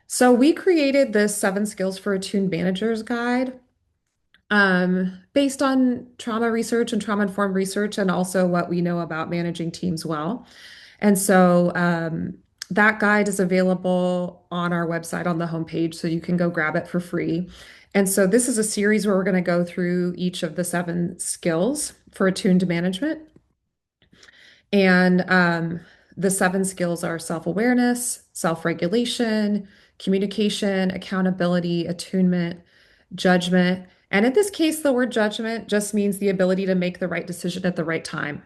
So we created this seven skills for attuned managers guide based on trauma research and trauma-informed research and also what we know about managing teams well. And so that guide is available on our website on the homepage, so you can go grab it for free. And so this is a series where we're going to go through each of the seven skills for attuned management. And the seven skills are self-awareness, self-regulation, communication, accountability, attunement, judgment. And in this case, the word judgment just means the ability to make the right decision at the right time.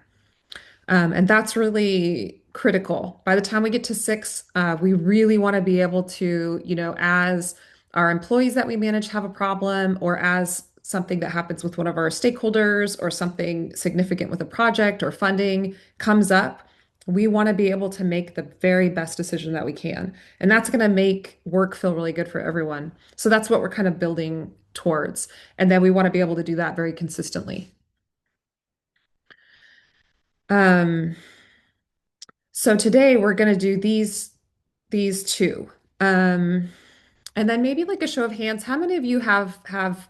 And that's really critical. By the time we get to six, we really want to be able to, as our employees that we manage have a problem, or as something that happens with one of our stakeholders, or something significant with a project or funding comes up, we want to be able to make the very best decision that we can. And that's going to make work feel really good for everyone. So that's what we're kind of building towards. And then we want to be able to do that very consistently. Um, So today we're going to do these two. Um, and then maybe like a show of hands, how many of you have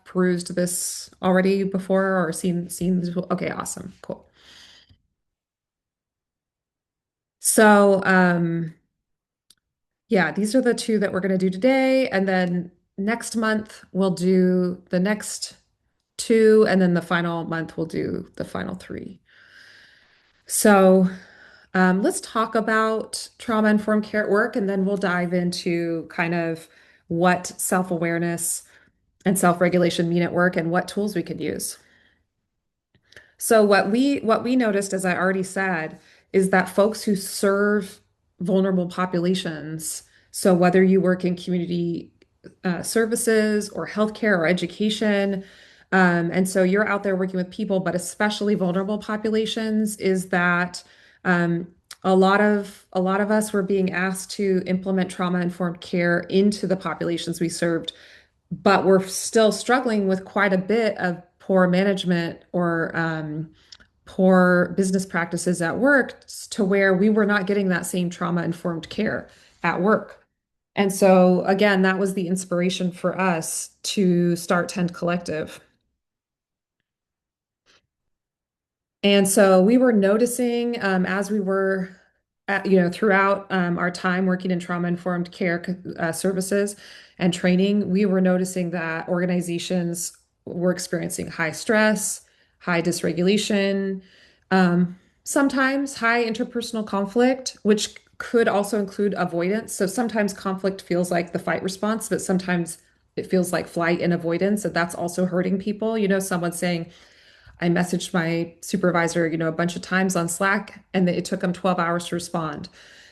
perused this already before or seen this? Okay, awesome. Cool. So yeah, these are the two that we're going to do today, and then next month we'll do the next two, and then the final month we'll do the final three. So let's talk about trauma-informed care at work, and then we'll dive into kind of what self-awareness and self-regulation mean at work and what tools we could use. So what we noticed, as I already said, is that folks who serve vulnerable populations, so whether you work in community services or healthcare or education, and so you're out there working with people, but especially vulnerable populations, is that um, a lot of us were being asked to implement trauma-informed care into the populations we served, but we're still struggling with quite a bit of poor management or poor business practices at work to where we were not getting that same trauma-informed care at work. And so, again, that was the inspiration for us to start Tend Collective. And so we were noticing as we were, throughout our time working in trauma-informed care services and training, we were noticing that organizations were experiencing high stress, high dysregulation, sometimes high interpersonal conflict, which could also include avoidance. So sometimes conflict feels like the fight response, but sometimes it feels like flight and avoidance, and that's also hurting people. Someone saying, I messaged my supervisor, a bunch of times on Slack, and it took them 12 hours to respond.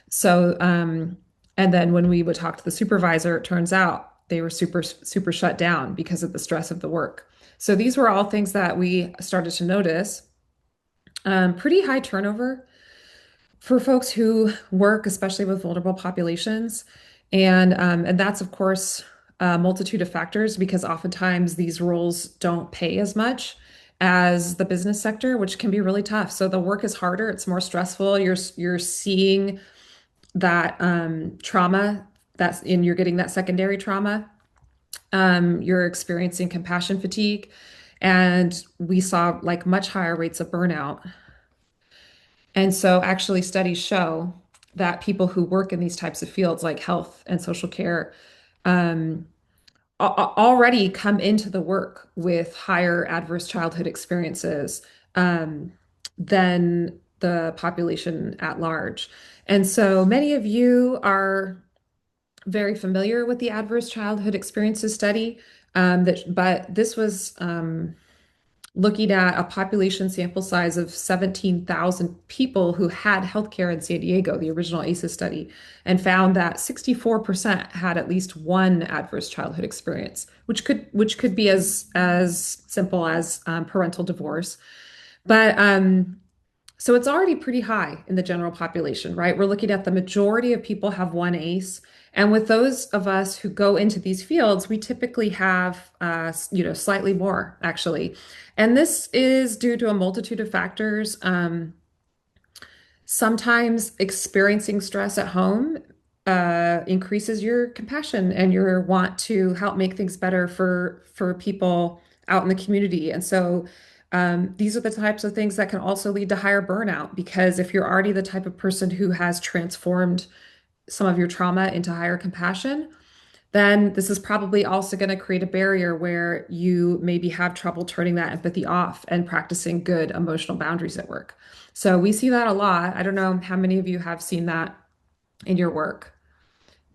So, and then when we would talk to the supervisor, it turns out they were super, super shut down because of the stress of the work. So these were all things that we started to notice. Pretty high turnover for folks who work, especially with vulnerable populations. And that's, of course, a multitude of factors because oftentimes these roles don't pay as much as the business sector, which can be really tough. So the work is harder, it's more stressful. You're seeing that trauma you're getting that secondary trauma. You're experiencing compassion fatigue, and we saw like much higher rates of burnout. And so, actually, studies show that people who work in these types of fields, like health and social care, um, already come into the work with higher adverse childhood experiences um, than the population at large. And so, many of you are very familiar with the adverse childhood experiences study, but this was looking at a population sample size of 17,000 people who had healthcare in San Diego, the original ACEs study, and found that 64% had at least one adverse childhood experience, which could be as simple as parental divorce. But so it's already pretty high in the general population, right? We're looking at the majority of people have one ACE. And with those of us who go into these fields, we typically have, slightly more actually. And this is due to a multitude of factors. Sometimes experiencing stress at home increases your compassion and your want to help make things better for people out in the community. And so these are the types of things that can also lead to higher burnout because if you're already the type of person who has transformed some of your trauma into higher compassion, then this is probably also going to create a barrier where you maybe have trouble turning that empathy off and practicing good emotional boundaries at work. So we see that a lot. I don't know how many of you have seen that in your work.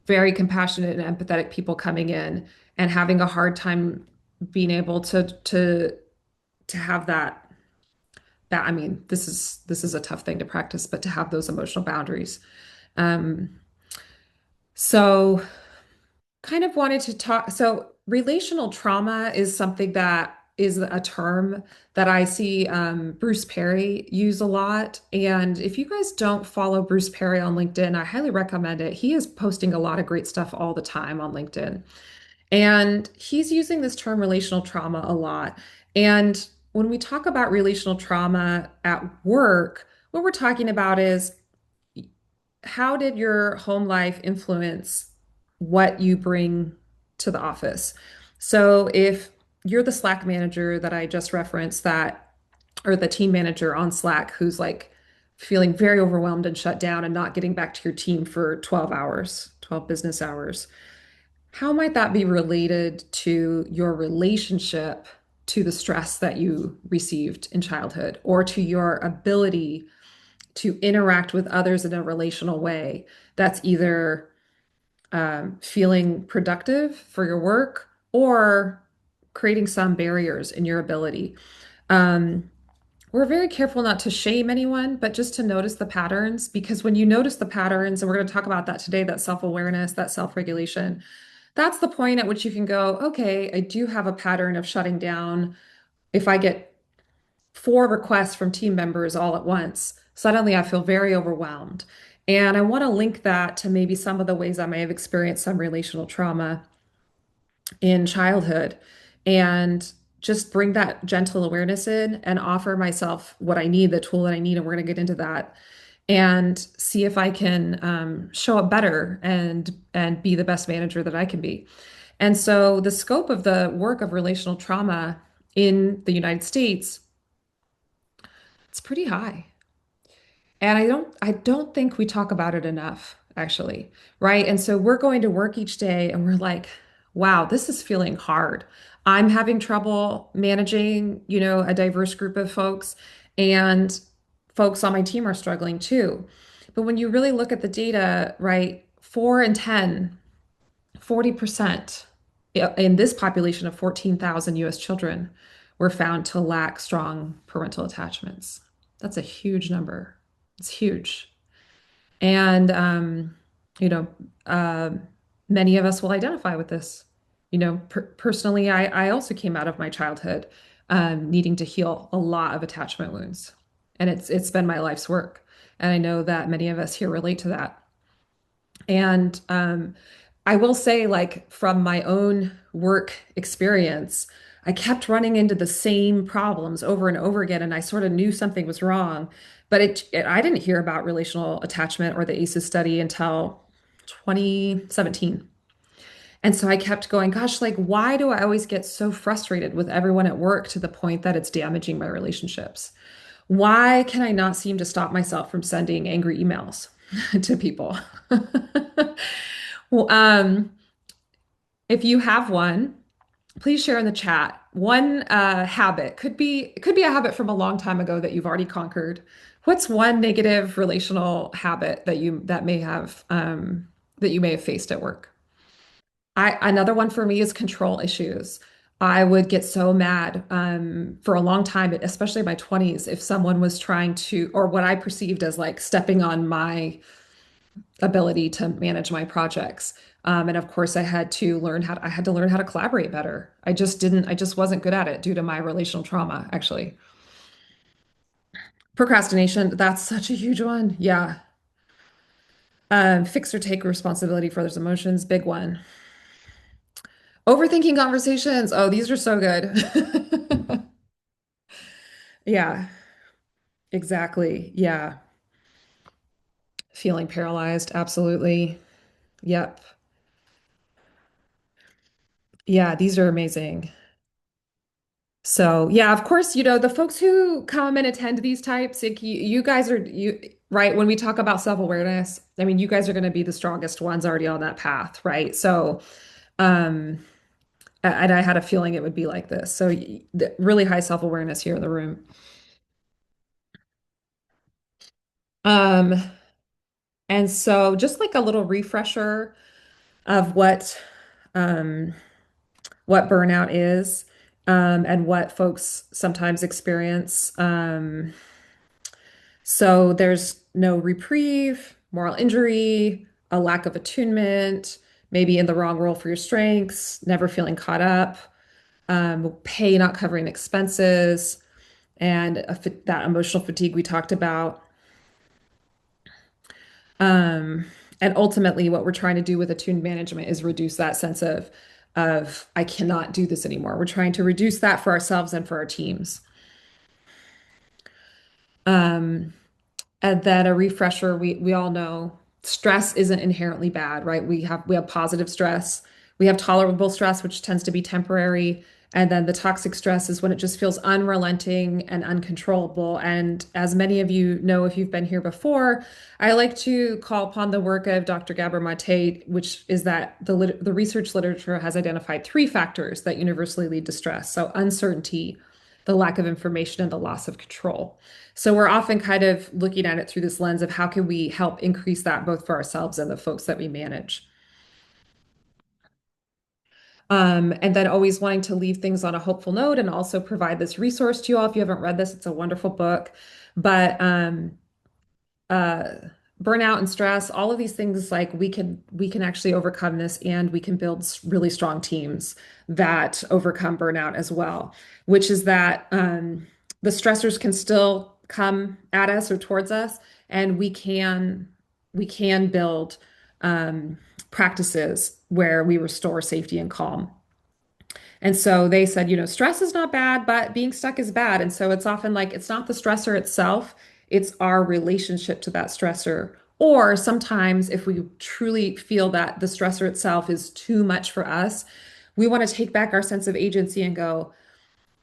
Very compassionate and empathetic people coming in and having a hard time being able to have that I mean, this is a tough thing to practice, but to have those emotional boundaries. Um, so kind of wanted to talk. So, relational trauma is something that is a term that I see Bruce Perry use a lot. And if you guys don't follow Bruce Perry on LinkedIn, I highly recommend it. He is posting a lot of great stuff all the time on LinkedIn. And he's using this term relational trauma a lot. And when we talk about relational trauma at work, what we're talking about is how did your home life influence what you bring to the office? So if you're the Slack manager that I just referenced that, or the team manager on Slack who's like feeling very overwhelmed and shut down and not getting back to your team for 12 hours, 12 business hours, how might that be related to your relationship to the stress that you received in childhood or to your ability to interact with others in a relational way that's either feeling productive for your work or creating some barriers in your ability. Um, we're very careful not to shame anyone, but just to notice the patterns, because when you notice the patterns, and we're going to talk about that today, that self-awareness, that self-regulation, that's the point at which you can go, okay, I do have a pattern of shutting down. If I get four requests from team members all at once, suddenly I feel very overwhelmed. And I want to link that to maybe some of the ways I may have experienced some relational trauma in childhood and just bring that gentle awareness in and offer myself what I need, the tool that I need. And we're going to get into that and see if I can show up better and be the best manager that I can be. And so the scope of the work of relational trauma in the United States, it's pretty high. And I don't think we talk about it enough, actually, right? And so we're going to work each day and we're like, wow, this is feeling hard. I'm having trouble managing, a diverse group of folks, and folks on my team are struggling too. But when you really look at the data, right, 4 and 10, 40% in this population of 14,000 US children were found to lack strong parental attachments. That's a huge number. It's huge. And, you know, uh, many of us will identify with this. Personally, I also came out of my childhood needing to heal a lot of attachment wounds. And it's been my life's work. And I know that many of us here relate to that. And I will say, like, from my own work experience, I kept running into the same problems over and over again, and I sort of knew something was wrong. But I didn't hear about relational attachment or the ACEs study until 2017. And so I kept going, gosh, like, why do I always get so frustrated with everyone at work to the point that it's damaging my relationships? Why can I not seem to stop myself from sending angry emails to people? Well, if you have one, please share in the chat. One habit could be a habit from a long time ago that you've already conquered. What's one negative relational habit that you may have faced at work? Another one for me is control issues. I would get so mad for a long time, especially in my 20s, if someone was trying to, or what I perceived as like stepping on my ability to manage my projects. And of course, I had to learn how to collaborate better. I just wasn't good at it due to my relational trauma, actually. Procrastination, that's such a huge one. Yeah. Fix or take responsibility for others' emotions, big one. Overthinking conversations. Oh, these are so good. Yeah, exactly. Yeah. Feeling paralyzed. Absolutely. Yep. Yeah, these are amazing. So, yeah, of course, the folks who come and attend these types, like you guys are right, when we talk about self-awareness, I mean, you guys are going to be the strongest ones already on that path, right? So, um and I had a feeling it would be like this. So, really high self-awareness here in the room. Um and so just like a little refresher of um what burnout is, and what folks sometimes experience. So there's no reprieve, moral injury, a lack of attunement, maybe in the wrong role for your strengths, never feeling caught up, pay not covering expenses, and that emotional fatigue we talked about. Um, and ultimately, what we're trying to do with attuned management is reduce that sense of I cannot do this anymore. We're trying to reduce that for ourselves and for our teams. Um, And then a refresher, we all know stress isn't inherently bad, right? We have positive stress. We have tolerable stress, which tends to be temporary. And then the toxic stress is when it just feels unrelenting and uncontrollable. And as many of you know, if you've been here before, I like to call upon the work of Dr. Gabor Mate, which is that the research literature has identified three factors that universally lead to stress. So uncertainty, the lack of information, and the loss of control. So we're often kind of looking at it through this lens of how can we help increase that both for ourselves and the folks that we manage. And then always wanting to leave things on a hopeful note and also provide this resource to you all. If you haven't read this, it's a wonderful book. But uh, burnout and stress, all of these things, like we can actually overcome this, and we can build really strong teams that overcome burnout as well, which is that the stressors can still come at us or towards us, and we can build practices where we restore safety and calm. And so they said, stress is not bad, but being stuck is bad. And so it's often like it's not the stressor itself, it's our relationship to that stressor. Or sometimes, if we truly feel that the stressor itself is too much for us, we want to take back our sense of agency and go,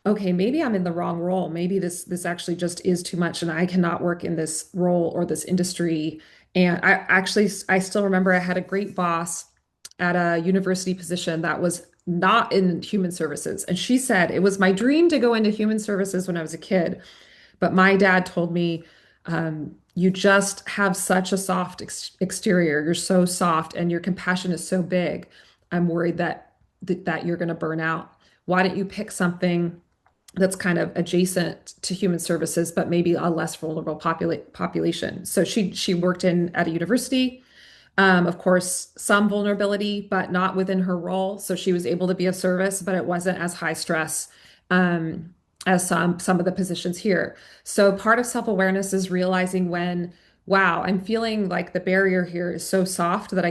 okay, maybe I'm in the wrong role. Maybe this actually just is too much and I cannot work in this role or this industry. And I still remember I had a great boss at a university position that was not in human services. And she said, it was my dream to go into human services when I was a kid. But my dad told me, you just have such a soft exterior. You're so soft and your compassion is so big. I'm worried that you're going to burn out. Why don't you pick something that's kind of adjacent to human services, but maybe a less vulnerable population? So she worked in at a university. Of course, some vulnerability, but not within her role. So she was able to be of service, but it wasn't as high stress as some of the positions here. So part of self-awareness is realizing when, wow, I'm feeling like the barrier here is so soft that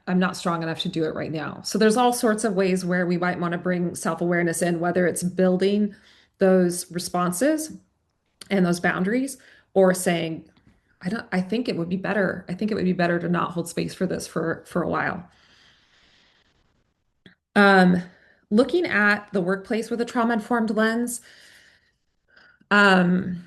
I'm not strong enough to do it right now. So there's all sorts of ways where we might want to bring self-awareness in, whether it's building those responses and those boundaries, or saying, I think it would be better. I think it would be better to not hold space for this for a while. Um, Looking at the workplace with a trauma-informed lens, um,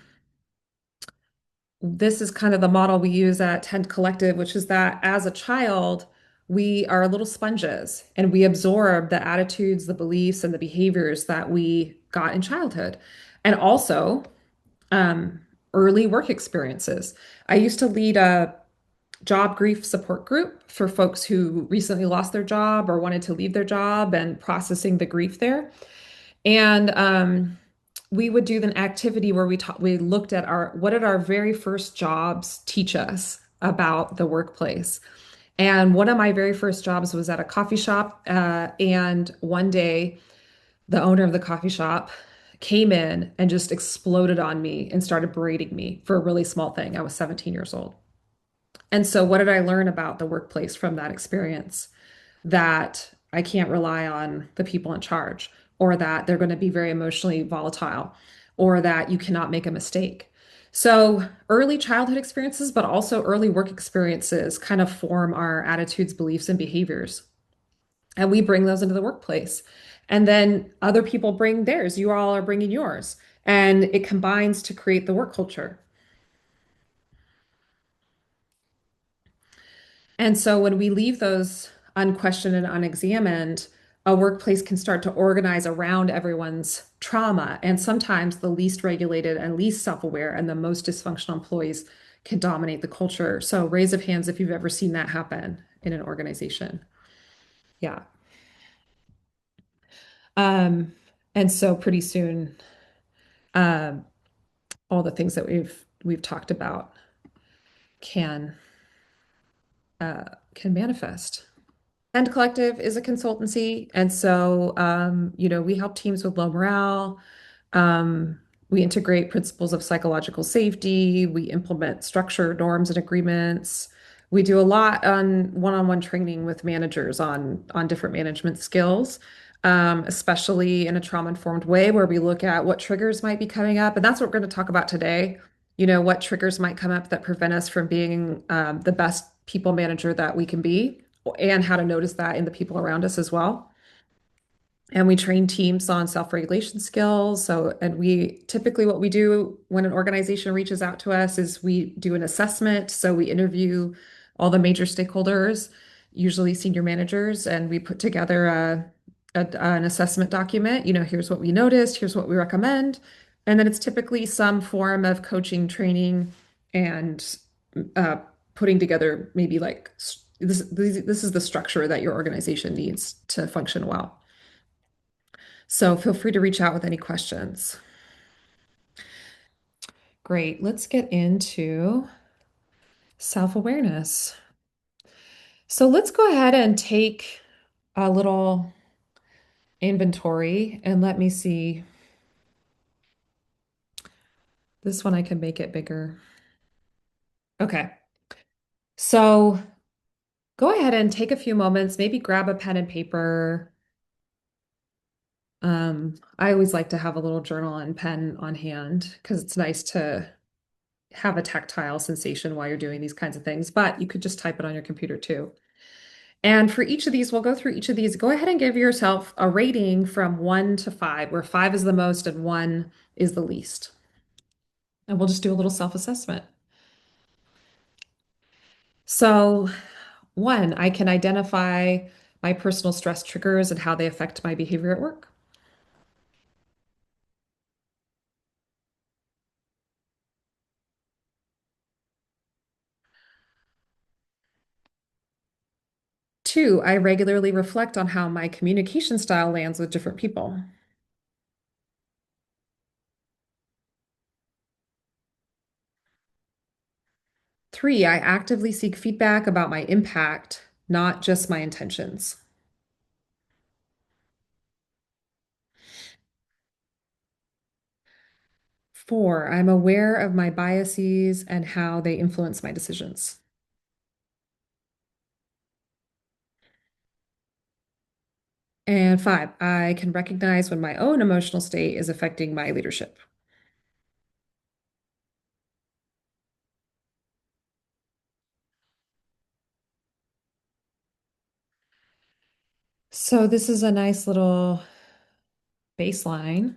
this is kind of the model we use at Tent Collective, which is that as a child, we are little sponges and we absorb the attitudes, the beliefs, and the behaviors that we got in childhood. And also, um, early work experiences. I used to lead a job grief support group for folks who recently lost their job or wanted to leave their job and processing the grief there. And we would do an activity where we looked at what did our very first jobs teach us about the workplace. And one of my very first jobs was at a coffee shop. And one day, the owner of the coffee shop came in and just exploded on me and started berating me for a really small thing. I was 17 years old. And so, what did I learn about the workplace from that experience? That I can't rely on the people in charge, or that they're going to be very emotionally volatile, or that you cannot make a mistake. So early childhood experiences, but also early work experiences kind of form our attitudes, beliefs, and behaviors. And we bring those into the workplace. And then other people bring theirs. You all are bringing yours. And it combines to create the work culture. And so when we leave those unquestioned and unexamined, a workplace can start to organize around everyone's trauma. And sometimes the least regulated and least self-aware and the most dysfunctional employees can dominate the culture. So raise of hands if you've ever seen that happen in an organization. Yeah. Um, and so pretty soon, um, all the things that we've talked about can uh, can manifest. And Collective is a consultancy, and so we help teams with low morale. Um, we integrate principles of psychological safety. We implement structure, norms, and agreements. We do a lot on one-on-one training with managers on different management skills, especially in a trauma-informed way, where we look at what triggers might be coming up, and that's what we're going to talk about today. What triggers might come up that prevent us from being the best people manager that we can be, and how to notice that in the people around us as well. And we train teams on self-regulation skills. So, and we typically what we do when an organization reaches out to us is we do an assessment. So we interview all the major stakeholders, usually senior managers, and we put together an assessment document. Here's what we noticed, here's what we recommend. And then it's typically some form of coaching, training, and uh, putting together maybe like this is the structure that your organization needs to function well. So feel free to reach out with any questions. Great. Let's get into self-awareness. So let's go ahead and take a little inventory and let me see. This one I can make it bigger. Okay. So go ahead and take a few moments, maybe grab a pen and paper. I always like to have a little journal and pen on hand because it's nice to have a tactile sensation while you're doing these kinds of things, but you could just type it on your computer too. And for each of these, we'll go through each of these. Go ahead and give yourself a rating from 1 to 5, where 5 is the most and 1 is the least. And we'll just do a little self-assessment. So, 1, I can identify my personal stress triggers and how they affect my behavior at work. 2, I regularly reflect on how my communication style lands with different people. 3, I actively seek feedback about my impact, not just my intentions. 4, I'm aware of my biases and how they influence my decisions. And 5, I can recognize when my own emotional state is affecting my leadership. So this is a nice little baseline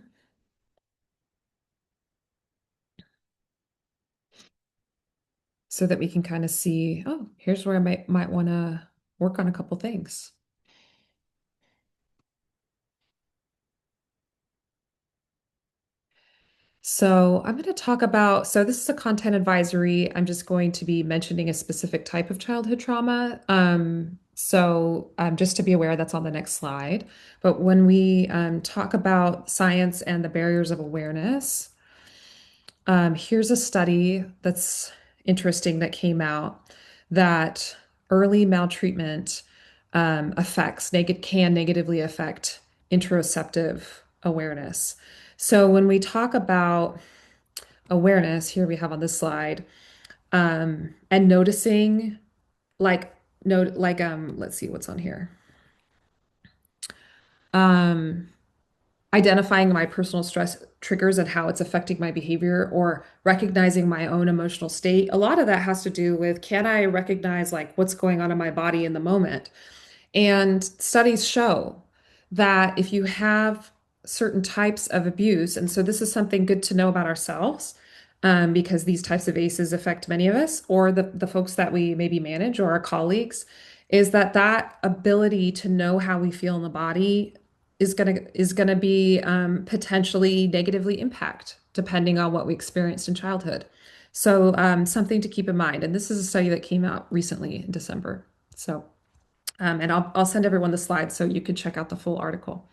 so that we can kind of see, oh, here's where I might want to work on a couple things. So I'm going to talk about, so this is a content advisory. I'm just going to be mentioning a specific type of childhood trauma. So just to be aware, that's on the next slide. But when we talk about science and the barriers of awareness, here's a study that's interesting that came out that early maltreatment can negatively affect interoceptive awareness. So when we talk about awareness, here we have on this slide, and noticing, like, let's see what's on here. Um, identifying my personal stress triggers and how it's affecting my behavior, or recognizing my own emotional state. A lot of that has to do with, can I recognize like what's going on in my body in the moment? And studies show that if you have certain types of abuse, and so this is something good to know about ourselves, because these types of ACEs affect many of us, or the folks that we maybe manage or our colleagues, is that that ability to know how we feel in the body is gonna be potentially negatively impact depending on what we experienced in childhood. So something to keep in mind. And this is a study that came out recently in December. So. And I'll send everyone the slides so you can check out the full article.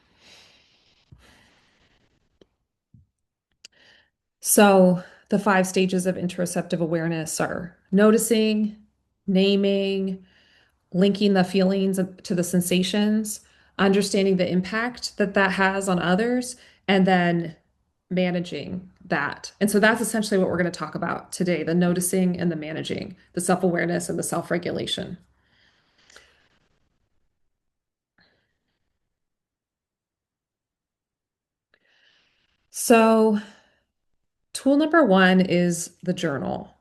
So the five stages of interoceptive awareness are noticing, naming, linking the feelings to the sensations, understanding the impact that that has on others, and then managing that. And so that's essentially what we're going to talk about today, the noticing and the managing, the self-awareness and the self-regulation. So tool number one is the journal.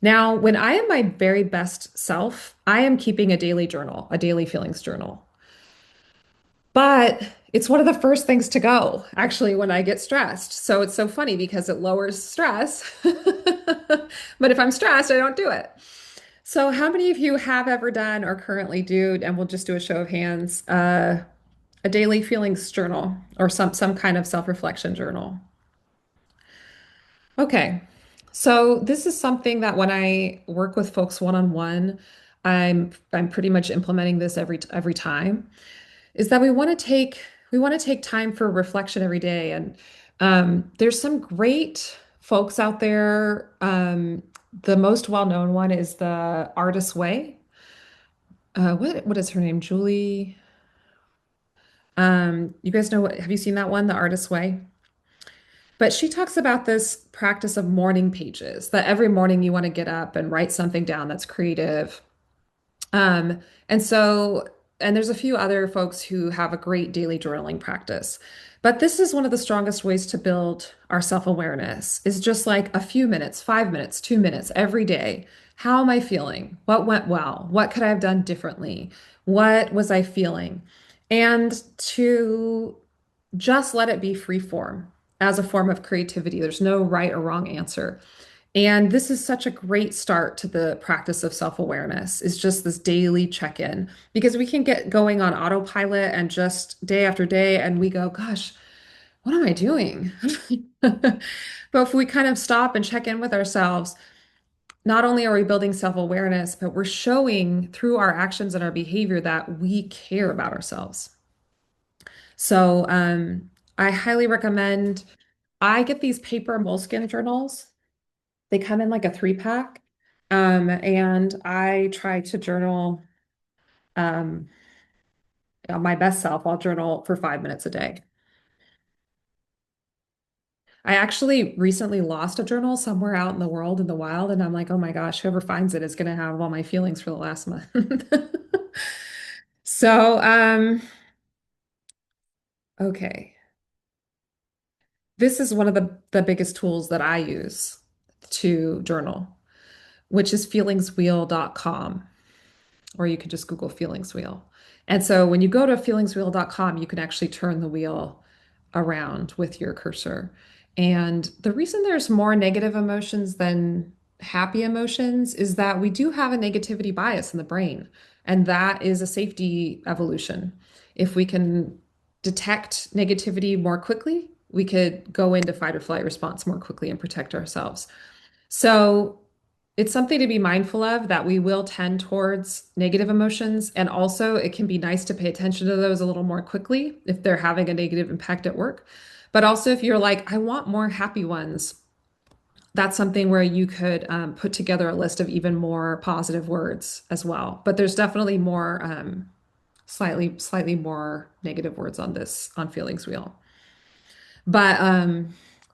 Now, when I am my very best self, I am keeping a daily journal, a daily feelings journal. But it's one of the first things to go, actually, when I get stressed. So it's so funny because it lowers stress. But if I'm stressed, I don't do it. So, how many of you have ever done or currently do, and we'll just do a show of hands, a daily feelings journal or some kind of self-reflection journal? Okay. So this is something that when I work with folks one-on-one, I'm pretty much implementing this every time, is that we want to take time for reflection every day. And there's some great folks out there. The most well-known one is the Artist Way. What is her name? Julie. You guys know what, have you seen that one, The Artist Way? But she talks about this practice of morning pages, that every morning you want to get up and write something down that's creative. Um, and so, and there's a few other folks who have a great daily journaling practice. But this is one of the strongest ways to build our self-awareness, is just like a few minutes, 5 minutes, 2 minutes every day. How am I feeling? What went well? What could I have done differently? What was I feeling? And to just let it be free form as a form of creativity. There's no right or wrong answer. And this is such a great start to the practice of self-awareness, is just this daily check-in, because we can get going on autopilot and just day after day and we go, gosh, what am I doing? But if we kind of stop and check in with ourselves, not only are we building self-awareness, but we're showing through our actions and our behavior that we care about ourselves. So I highly recommend. I get these paper moleskin journals. They come in like a 3 pack. And I try to journal um, my best self. I'll journal for 5 minutes a day. I actually recently lost a journal somewhere out in the world in the wild, and I'm like, oh my gosh, whoever finds it is going to have all my feelings for the last month. So, okay. This is one of the biggest tools that I use to journal, which is feelingswheel.com, or you could just Google feelings wheel. And so when you go to feelingswheel.com, you can actually turn the wheel around with your cursor. And the reason there's more negative emotions than happy emotions is that we do have a negativity bias in the brain, and that is a safety evolution. If we can detect negativity more quickly, we could go into fight or flight response more quickly and protect ourselves. So it's something to be mindful of, that we will tend towards negative emotions. And also, it can be nice to pay attention to those a little more quickly if they're having a negative impact at work. But also, if you're like, I want more happy ones, that's something where you could put together a list of even more positive words as well. But there's definitely more, slightly more negative words on this, on feelings wheel. But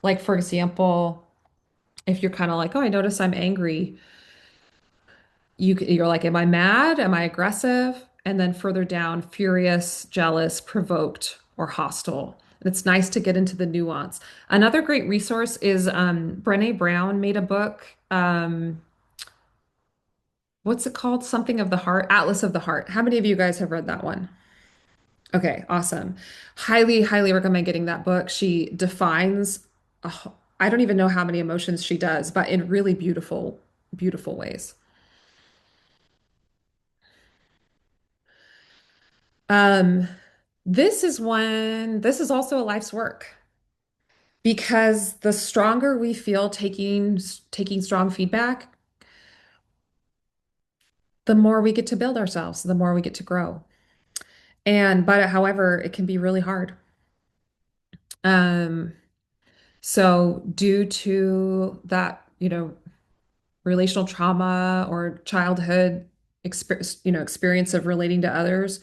like for example, if you're kind of like, oh, I notice I'm angry, you're like, am I mad? Am I aggressive? And then further down, furious, jealous, provoked, or hostile. It's nice to get into the nuance. Another great resource is Brené Brown made a book. What's it called? Something of the Heart, Atlas of the Heart. How many of you guys have read that one? Okay, awesome. Highly, highly recommend getting that book. She defines, I don't even know how many emotions she does, but in really beautiful, beautiful ways. Um, this is also a life's work because the stronger we feel taking strong feedback, the more we get to build ourselves, the more we get to grow. But however, it can be really hard. Um, so due to that, relational trauma or childhood experience of relating to others,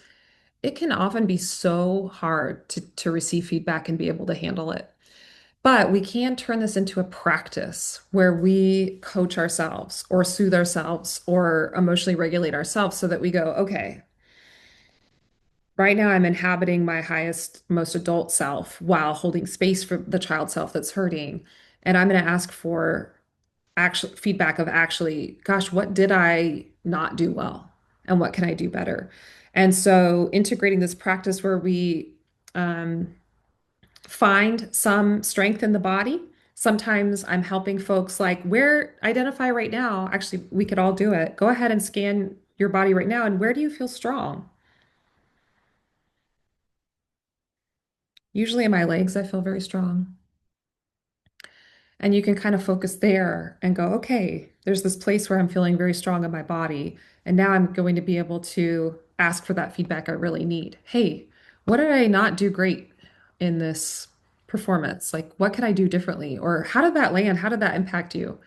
it can often be so hard to receive feedback and be able to handle it. But we can turn this into a practice where we coach ourselves or soothe ourselves or emotionally regulate ourselves so that we go, okay, right now I'm inhabiting my highest, most adult self while holding space for the child self that's hurting. And I'm going to ask for actual feedback of actually, gosh, what did I not do well? And what can I do better? And so integrating this practice where we um, find some strength in the body. Sometimes I'm helping folks like where identify right now. Actually, we could all do it. Go ahead and scan your body right now. And where do you feel strong? Usually in my legs, I feel very strong. And you can kind of focus there and go, okay, there's this place where I'm feeling very strong in my body. And now I'm going to be able to ask for that feedback I really need. Hey, what did I not do great in this performance? Like, what can I do differently? Or how did that land? How did that impact you?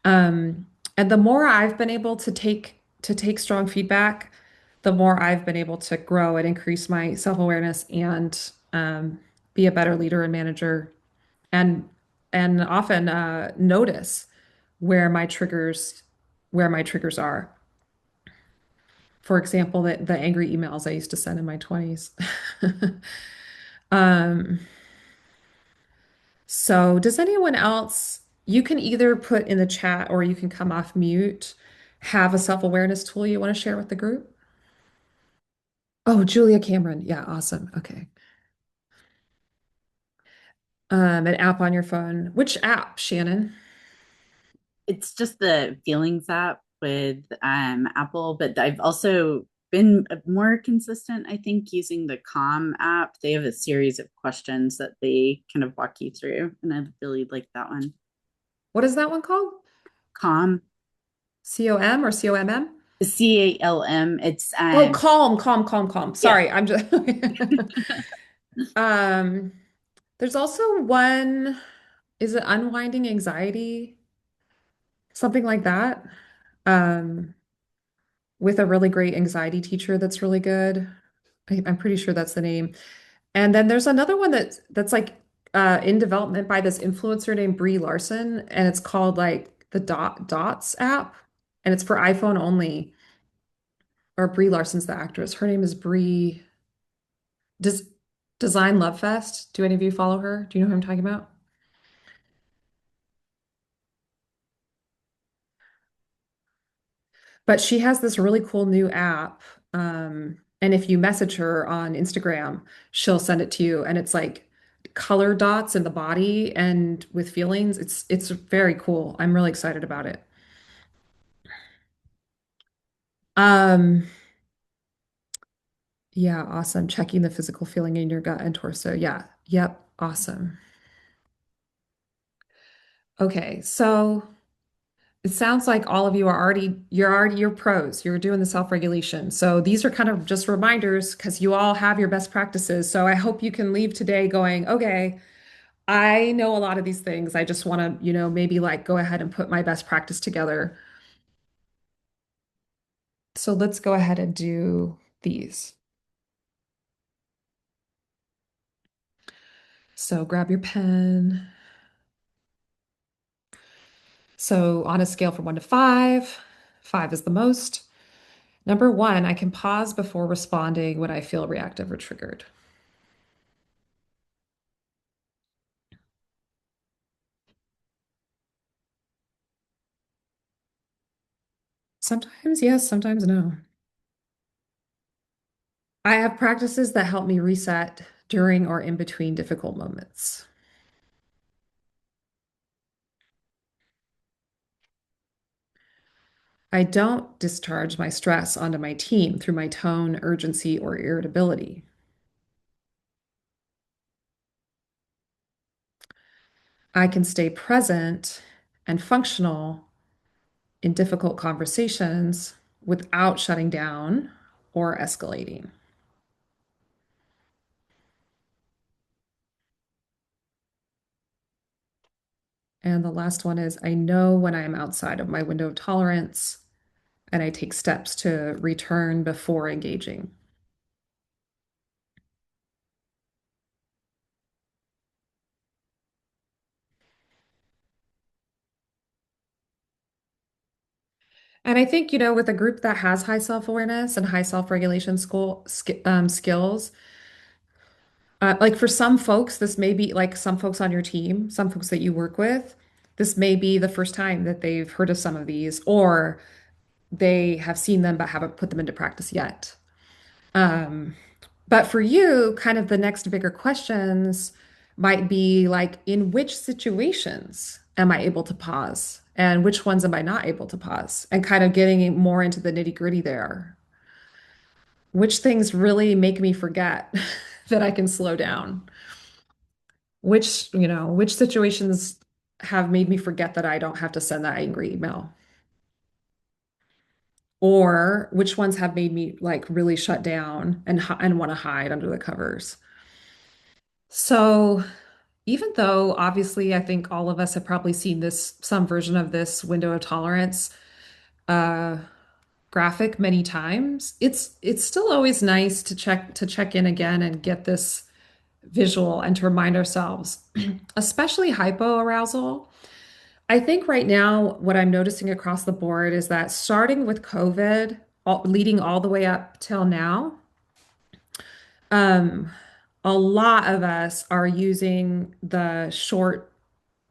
Um, and the more I've been able to take strong feedback, the more I've been able to grow and increase my self-awareness and be a better leader and manager and and often notice where my triggers where my triggers are. For example, the angry emails I used to send in my 20s. Um, so does anyone else, you can either put in the chat or you can come off mute, have a self-awareness tool you want to share with the group? Oh, Julia Cameron. Yeah, awesome. Okay. An app on your phone. Which app, Shannon? It's just the Feelings app with Apple, but I've also been more consistent, I think, using the Calm app. They have a series of questions that they kind of walk you through, and I really like that one. What is that one called? Calm, COM or COMM? CALM. It's Oh, calm, calm, calm, calm. yeah. Sorry, I'm just um there's also one, is it unwinding anxiety? Something like that. Um, with a really great anxiety teacher that's really good. I'm pretty sure that's the name. And then there's another one that's like in development by this influencer named Brie Larson, and it's called like the Dots app, and it's for iPhone only. Or Brie Larson's the actress. Her name is Brie Des Design Love Fest. Do any of you follow her? Do you know who I'm talking about? But she has this really cool new app. And if you message her on Instagram, she'll send it to you. And it's like color dots in the body and with feelings. It's very cool. I'm really excited about it. Um, yeah, awesome. Checking the physical feeling in your gut and torso. Yeah. Yep. Awesome. Okay, so it sounds like all of you you're pros. You're doing the self-regulation. So these are kind of just reminders because you all have your best practices. So I hope you can leave today going, okay, I know a lot of these things. I just want to, maybe like go ahead and put my best practice together. So let's go ahead and do these. So grab your pen. So on a scale from 1 to 5, 5 is the most. Number 1, I can pause before responding when I feel reactive or triggered. Sometimes yes, sometimes no. I have practices that help me reset during or in between difficult moments. I don't discharge my stress onto my team through my tone, urgency, or irritability. I can stay present and functional in difficult conversations without shutting down or escalating. And the last one is I know when I am outside of my window of tolerance and I take steps to return before engaging. And I think, with a group that has high self-awareness and high self-regulation skills, like for some folks, this may be like some folks on your team, some folks that you work with, this may be the first time that they've heard of some of these, or they have seen them but haven't put them into practice yet. Um, but for you, kind of the next bigger questions might be like, in which situations am I able to pause? And which ones am I not able to pause? And kind of getting more into the nitty-gritty there. Which things really make me forget that I can slow down? Which situations have made me forget that I don't have to send that angry email? Or which ones have made me like really shut down and want to hide under the covers? So, even though obviously I think all of us have probably seen some version of this window of tolerance uh, graphic many times, it's still always nice to check in again and get this visual and to remind ourselves, especially hypoarousal. I think right now, what I'm noticing across the board is that starting with COVID, leading all the way up till now, um, a lot of us are using the short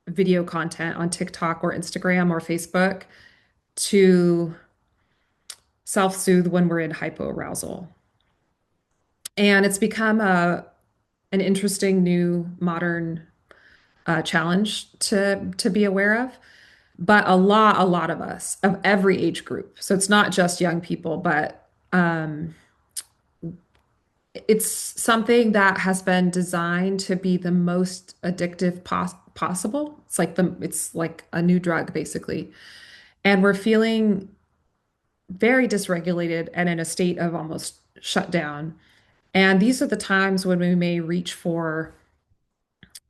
video content on TikTok or Instagram or Facebook to self-soothe when we're in hypoarousal. And it's become an interesting new modern challenge to be aware of. But a lot of us of every age group. So it's not just young people, but it's something that has been designed to be the most addictive possible. It's like a new drug, basically. And we're feeling very dysregulated and in a state of almost shutdown. And these are the times when we may reach for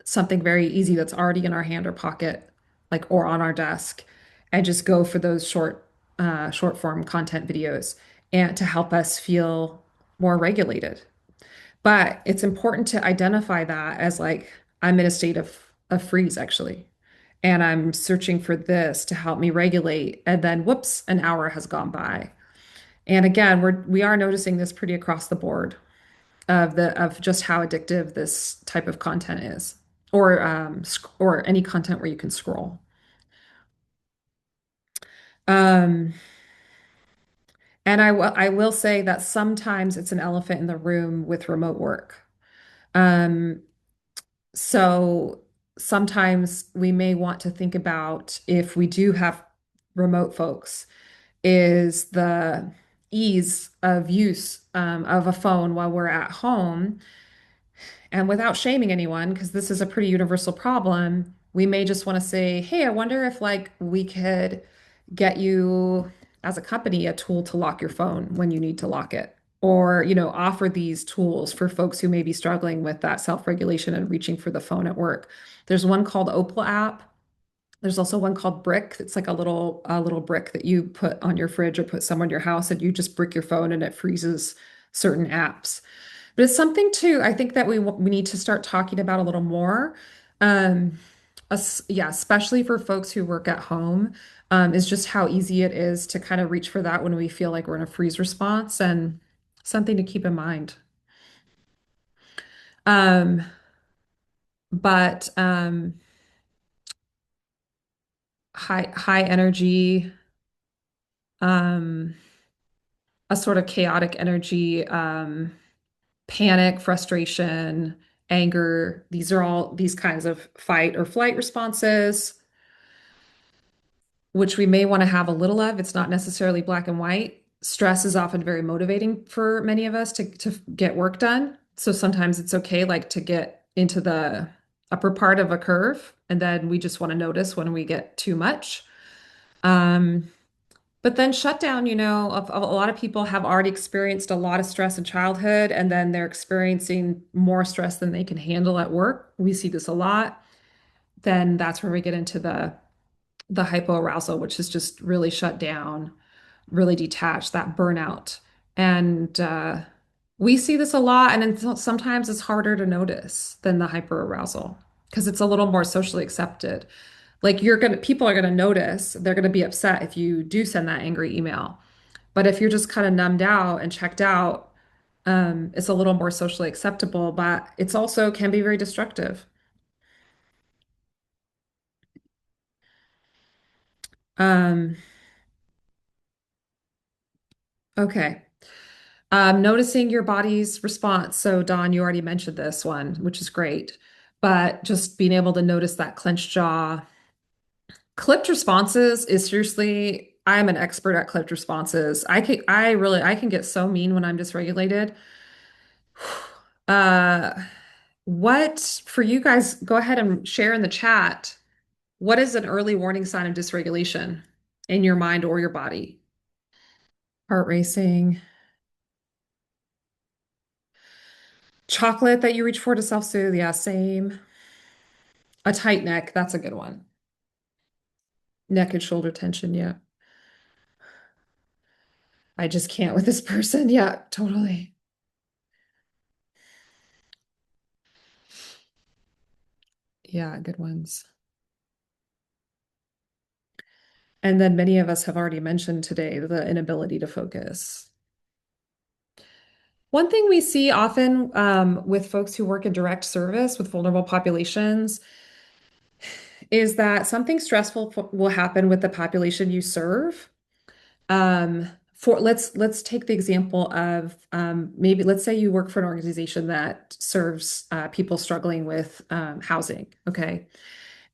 something very easy that's already in our hand or pocket, like or on our desk, and just go for those short form content videos and to help us feel more regulated. But it's important to identify that as like I'm in a state of freeze actually. And I'm searching for this to help me regulate. And then whoops, an hour has gone by. And again, we are noticing this pretty across the board of just how addictive this type of content is, or any content where you can scroll. Um, and I will say that sometimes it's an elephant in the room with remote work. Um, so sometimes we may want to think about if we do have remote folks, is the ease of use of a phone while we're at home. And without shaming anyone, because this is a pretty universal problem, we may just want to say, hey, I wonder if like we could get you as a company a tool to lock your phone when you need to lock it. Or, offer these tools for folks who may be struggling with that self-regulation and reaching for the phone at work. There's one called Opal app. There's also one called Brick. It's like a little brick that you put on your fridge or put somewhere in your house, and you just brick your phone and it freezes certain apps. But it's something too, I think that we need to start talking about a little more. Um, yeah, especially for folks who work at home, is just how easy it is to kind of reach for that when we feel like we're in a freeze response, and something to keep in mind. Um, but high energy. um, a sort of chaotic energy, panic, frustration, anger. These are all these kinds of fight or flight responses, which we may want to have a little of. It's not necessarily black and white. Stress is often very motivating for many of us to get work done. So sometimes it's okay, like to get into the upper part of a curve, and then we just want to notice when we get too much. Um, but then shutdown, a lot of people have already experienced a lot of stress in childhood, and then they're experiencing more stress than they can handle at work. We see this a lot. Then that's where we get into the hypoarousal, which is just really shut down, really detached, that burnout. And we see this a lot, and then sometimes it's harder to notice than the hyperarousal because it's a little more socially accepted. Like people are gonna notice, they're gonna be upset if you do send that angry email. But if you're just kind of numbed out and checked out, it's a little more socially acceptable, but it's also can be very destructive. Um, okay. Noticing your body's response. So, Don, you already mentioned this one, which is great. But just being able to notice that clenched jaw. Clipped responses is seriously, I'm an expert at clipped responses. I can get so mean when I'm dysregulated. Uh, what for you guys, go ahead and share in the chat. What is an early warning sign of dysregulation in your mind or your body? Heart racing, chocolate that you reach for to self-soothe. Yeah, same. A tight neck, that's a good one. Neck and shoulder tension, yeah. I just can't with this person. Yeah, totally. Yeah, good ones. And then many of us have already mentioned today the inability to focus. One thing we see often with folks who work in direct service with vulnerable populations is that something stressful will happen with the population you serve. For let's take the example of maybe let's say you work for an organization that serves people struggling with housing, okay?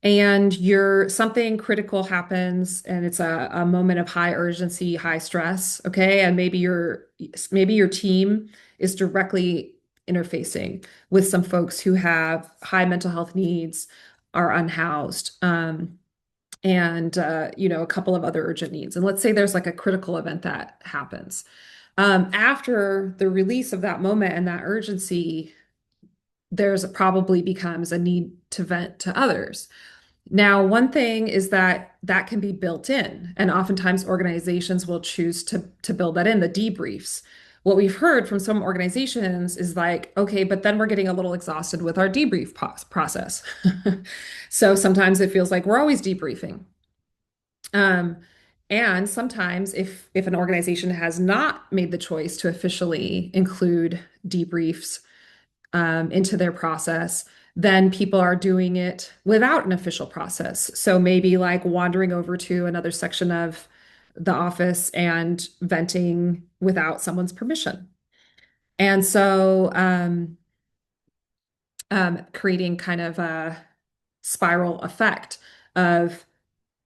And you're something critical happens and it's a moment of high urgency, high stress, okay? And maybe your team is directly interfacing with some folks who have high mental health needs, are unhoused. And a couple of other urgent needs. And let's say there's like a critical event that happens. After the release of that moment and that urgency, there's probably becomes a need to vent to others. Now, one thing is that that can be built in, and oftentimes organizations will choose to build that in, the debriefs. What we've heard from some organizations is like, okay, but then we're getting a little exhausted with our debrief process. So sometimes it feels like we're always debriefing. Um, and sometimes if an organization has not made the choice to officially include debriefs into their process, then people are doing it without an official process. So maybe like wandering over to another section of the office and venting without someone's permission. And so creating kind of a spiral effect of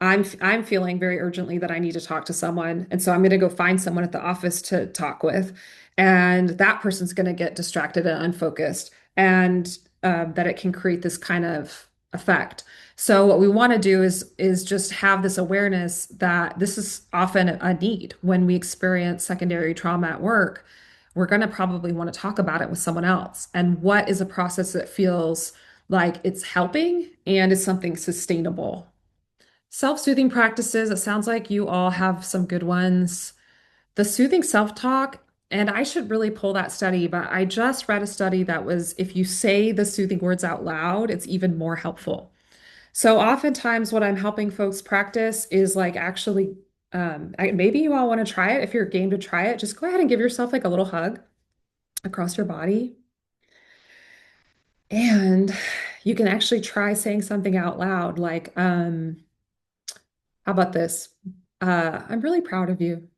I'm feeling very urgently that I need to talk to someone. And so I'm going to go find someone at the office to talk with. And that person's going to get distracted and unfocused. And that it can create this kind of effect. So what we want to do is just have this awareness that this is often a need when we experience secondary trauma at work. We're going to probably want to talk about it with someone else. And what is a process that feels like it's helping and is something sustainable. Self-soothing practices, it sounds like you all have some good ones. The soothing self-talk, and I should really pull that study, but I just read a study that was if you say the soothing words out loud, it's even more helpful. So oftentimes what I'm helping folks practice is like actually, maybe you all want to try it. If you're game to try it, just go ahead and give yourself like a little hug across your body. And you can actually try saying something out loud, like, how about this? I'm really proud of you.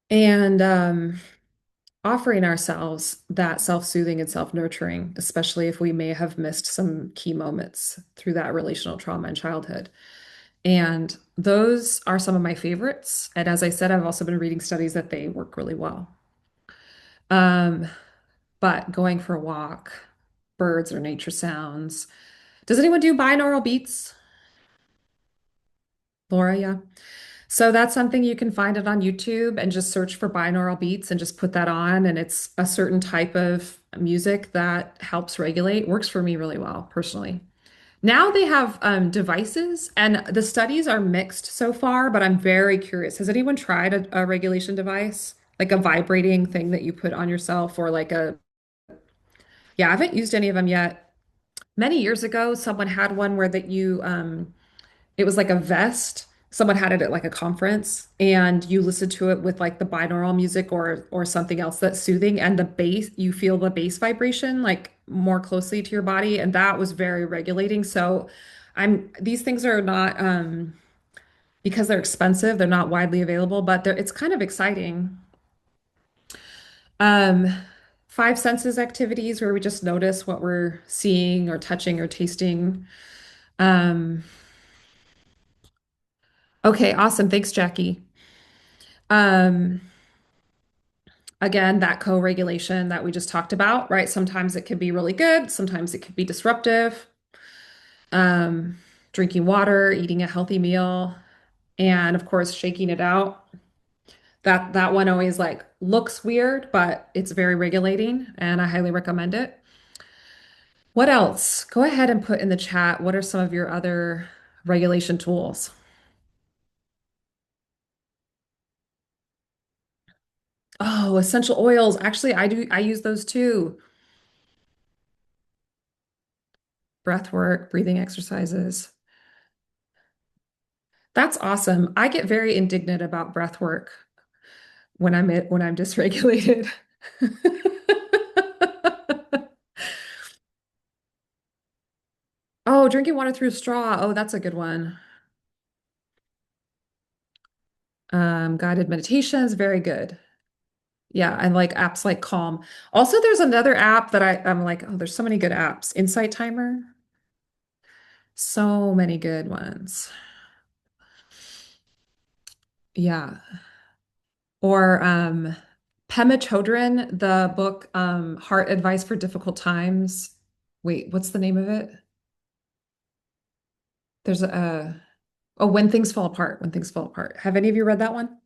And offering ourselves that self-soothing and self-nurturing, especially if we may have missed some key moments through that relational trauma in childhood. And those are some of my favorites. And as I said, I've also been reading studies that they work really well. Um, but going for a walk, birds or nature sounds. Does anyone do binaural beats? Laura, yeah. So that's something you can find it on YouTube and just search for binaural beats and just put that on. And it's a certain type of music that helps regulate. Works for me really well, personally. Now they have devices, and the studies are mixed so far, but I'm very curious. Has anyone tried a regulation device, like a vibrating thing that you put on yourself, or like a, yeah, I haven't used any of them yet. Many years ago, someone had one where that you it was like a vest. Someone had it at like a conference, and you listen to it with like the binaural music or something else that's soothing, and the bass, you feel the bass vibration like more closely to your body, and that was very regulating. So I'm these things are not because they're expensive, they're not widely available, but it's kind of exciting. Um, five senses activities where we just notice what we're seeing or touching or tasting. Um, okay, awesome. Thanks, Jackie. Um, Again, that co-regulation that we just talked about, right? Sometimes it can be really good, sometimes it could be disruptive. Um, Drinking water, eating a healthy meal, and of course, shaking it out. That one always like looks weird, but it's very regulating, and I highly recommend it. What else? Go ahead and put in the chat. What are some of your other regulation tools? Oh, essential oils. Actually, I use those too. Breath work, breathing exercises. That's awesome. I get very indignant about breath work when I'm dysregulated. Oh, drinking water through a straw. Oh, that's a good one. Guided meditations, very good. Yeah, and like apps like Calm. Also, there's another app that I'm like, oh, there's so many good apps. Insight Timer, so many good ones. Yeah. Or Pema Chödrön, the book Heart Advice for Difficult Times. Wait, what's the name of it? There's a Oh, When Things Fall Apart. When Things Fall Apart. Have any of you read that one?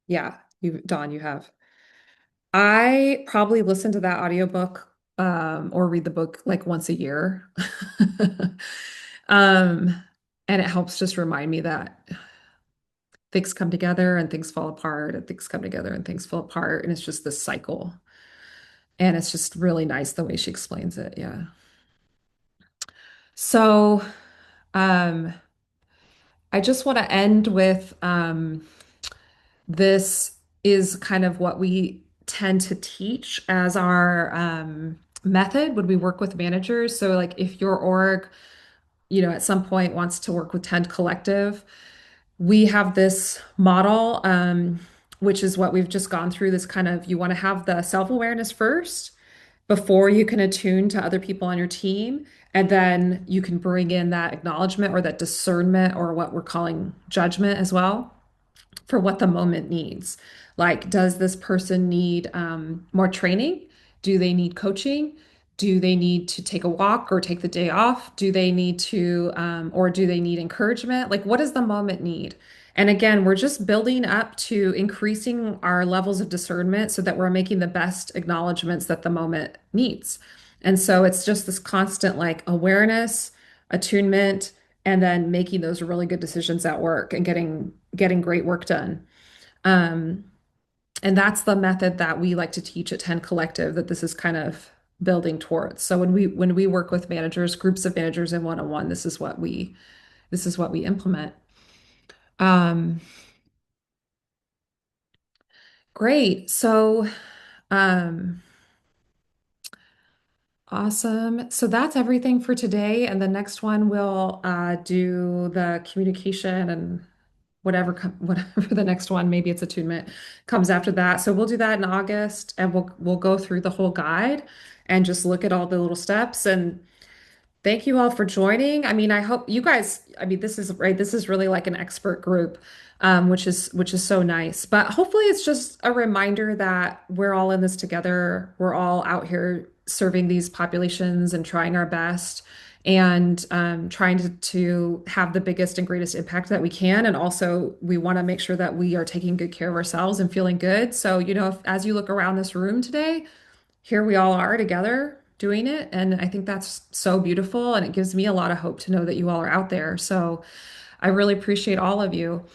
Yeah, Dawn, you have. I probably listen to that audiobook or read the book like once a year. Um, and it helps just remind me that things come together and things fall apart and things come together and things fall apart. And it's just this cycle. And it's just really nice the way she explains it. Yeah. So, um, I just want to end with this is kind of what we tend to teach as our method when we work with managers. So, like, if your org, at some point wants to work with Tend Collective, we have this model, which is what we've just gone through. This kind of you want to have the self-awareness first before you can attune to other people on your team. And then you can bring in that acknowledgement or that discernment or what we're calling judgment as well for what the moment needs. Like, does this person need more training? Do they need coaching? Do they need to take a walk or take the day off? Do they need to, or do they need encouragement? Like, what does the moment need? And again, we're just building up to increasing our levels of discernment so that we're making the best acknowledgments that the moment needs. And so it's just this constant like awareness, attunement, and then making those really good decisions at work and getting great work done. Um, and that's the method that we like to teach at 10 Collective that this is kind of building towards. So when we work with managers, groups of managers in one-on-one, this is what we implement. Um, Great. So, um, Awesome. So that's everything for today. And the next one we'll do the communication and whatever the next one, maybe it's attunement, comes after that. So we'll do that in August, and we'll go through the whole guide and just look at all the little steps. And thank you all for joining. I mean, I hope you guys, I mean, this is right, this is really like an expert group, which is so nice. But hopefully it's just a reminder that we're all in this together. We're all out here serving these populations and trying our best and trying to have the biggest and greatest impact that we can. And also, we want to make sure that we are taking good care of ourselves and feeling good. So, as you look around this room today, here we all are together doing it. And I think that's so beautiful. And it gives me a lot of hope to know that you all are out there. So I really appreciate all of you.